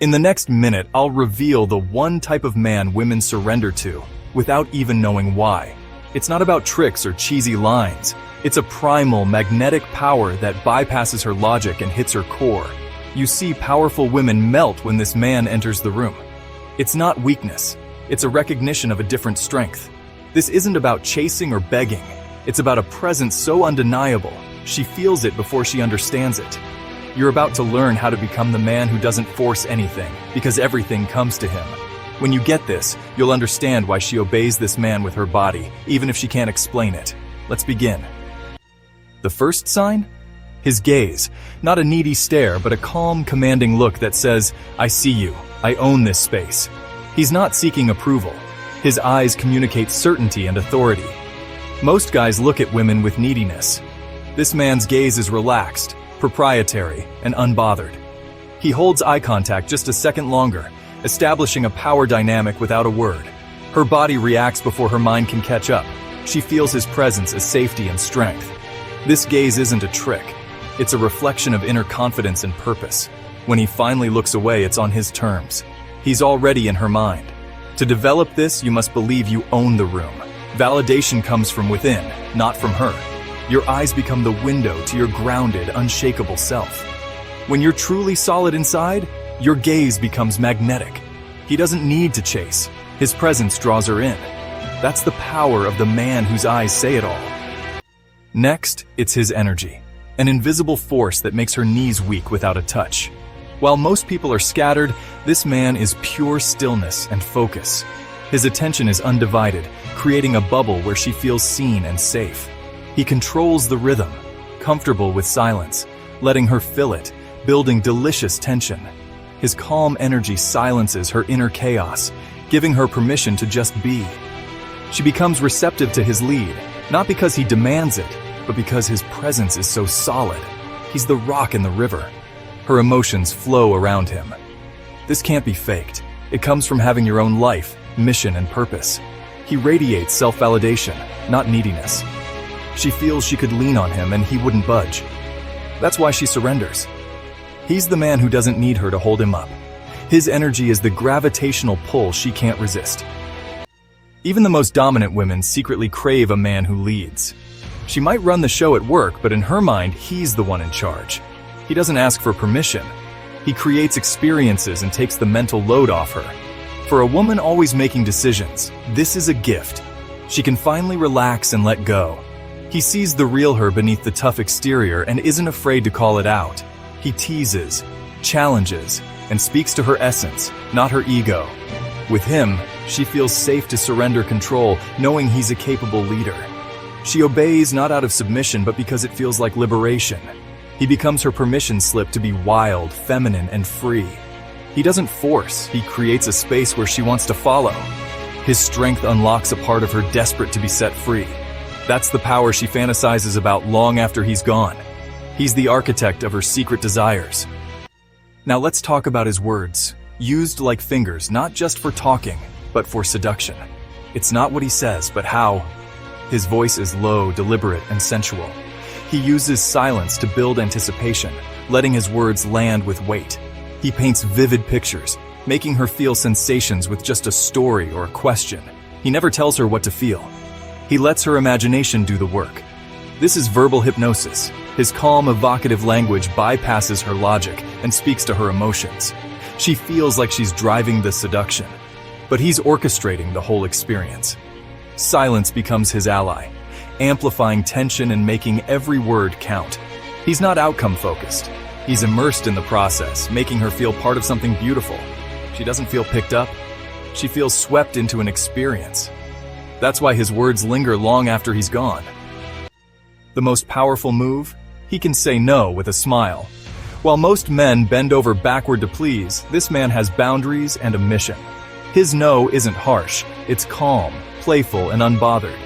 In the next minute, I'll reveal the one type of man women surrender to, without even knowing why. It's not about tricks or cheesy lines. It's a primal, magnetic power that bypasses her logic and hits her core. You see powerful women melt when this man enters the room. It's not weakness. It's a recognition of a different strength. This isn't about chasing or begging. It's about a presence so undeniable, she feels it before she understands it. You're about to learn how to become the man who doesn't force anything, because everything comes to him. When you get this, you'll understand why she obeys this man with her body, even if she can't explain it. Let's begin. The first sign? His gaze. Not a needy stare, but a calm, commanding look that says, "I see you. I own this space." He's not seeking approval. His eyes communicate certainty and authority. Most guys look at women with neediness. This man's gaze is relaxed, proprietary, and unbothered. He holds eye contact just a second longer, establishing a power dynamic without a word. Her body reacts before her mind can catch up. She feels his presence as safety and strength. This gaze isn't a trick. It's a reflection of inner confidence and purpose. When he finally looks away, it's on his terms. He's already in her mind. To develop this, you must believe you own the room. Validation comes from within, not from her. Your eyes become the window to your grounded, unshakable self. When you're truly solid inside, your gaze becomes magnetic. He doesn't need to chase. His presence draws her in. That's the power of the man whose eyes say it all. Next, it's his energy. An invisible force that makes her knees weak without a touch. While most people are scattered, this man is pure stillness and focus. His attention is undivided, creating a bubble where she feels seen and safe. He controls the rhythm, comfortable with silence, letting her fill it, building delicious tension. His calm energy silences her inner chaos, giving her permission to just be. She becomes receptive to his lead, not because he demands it, but because his presence is so solid. He's the rock in the river. Her emotions flow around him. This can't be faked. It comes from having your own life, mission, and purpose. He radiates self-validation, not neediness. She feels she could lean on him and he wouldn't budge. That's why she surrenders. He's the man who doesn't need her to hold him up. His energy is the gravitational pull she can't resist. Even the most dominant women secretly crave a man who leads. She might run the show at work, but in her mind, he's the one in charge. He doesn't ask for permission. He creates experiences and takes the mental load off her. For a woman always making decisions, this is a gift. She can finally relax and let go. He sees the real her beneath the tough exterior and isn't afraid to call it out. He teases, challenges, and speaks to her essence, not her ego. With him, she feels safe to surrender control, knowing he's a capable leader. She obeys not out of submission, but because it feels like liberation. He becomes her permission slip to be wild, feminine, and free. He doesn't force, he creates a space where she wants to follow. His strength unlocks a part of her desperate to be set free. That's the power she fantasizes about long after he's gone. He's the architect of her secret desires. Now let's talk about his words, used like fingers, not just for talking, but for seduction. It's not what he says, but how. His voice is low, deliberate, and sensual. He uses silence to build anticipation, letting his words land with weight. He paints vivid pictures, making her feel sensations with just a story or a question. He never tells her what to feel. He lets her imagination do the work. This is verbal hypnosis. His calm, evocative language bypasses her logic and speaks to her emotions. She feels like she's driving the seduction, but he's orchestrating the whole experience. Silence becomes his ally, amplifying tension and making every word count. He's not outcome-focused. He's immersed in the process, making her feel part of something beautiful. She doesn't feel picked up. She feels swept into an experience. That's why his words linger long after he's gone. The most powerful move? He can say no with a smile. While most men bend over backward to please, this man has boundaries and a mission. His no isn't harsh, it's calm, playful, and unbothered.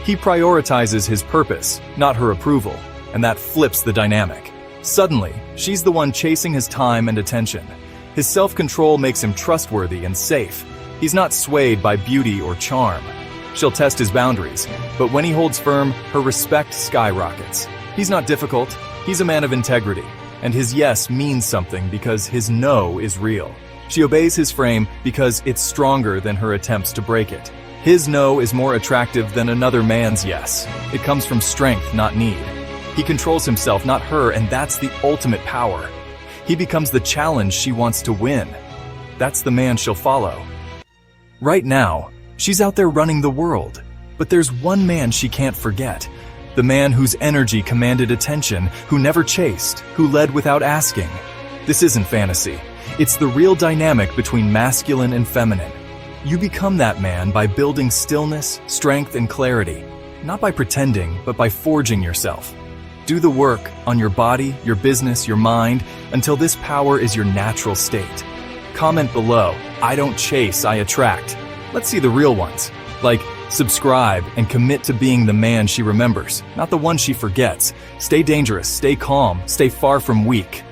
He prioritizes his purpose, not her approval, and that flips the dynamic. Suddenly, she's the one chasing his time and attention. His self-control makes him trustworthy and safe. He's not swayed by beauty or charm. She'll test his boundaries, but when he holds firm, her respect skyrockets. He's not difficult, he's a man of integrity, and his yes means something because his no is real. She obeys his frame because it's stronger than her attempts to break it. His no is more attractive than another man's yes. It comes from strength, not need. He controls himself, not her, and that's the ultimate power. He becomes the challenge she wants to win. That's the man she'll follow. Right now, she's out there running the world. But there's one man she can't forget. The man whose energy commanded attention, who never chased, who led without asking. This isn't fantasy. It's the real dynamic between masculine and feminine. You become that man by building stillness, strength, and clarity. Not by pretending, but by forging yourself. Do the work on your body, your business, your mind, until this power is your natural state. Comment below, I don't chase, I attract. Let's see the real ones. Like, subscribe and commit to being the man she remembers, not the one she forgets. Stay dangerous, stay calm, stay far from weak.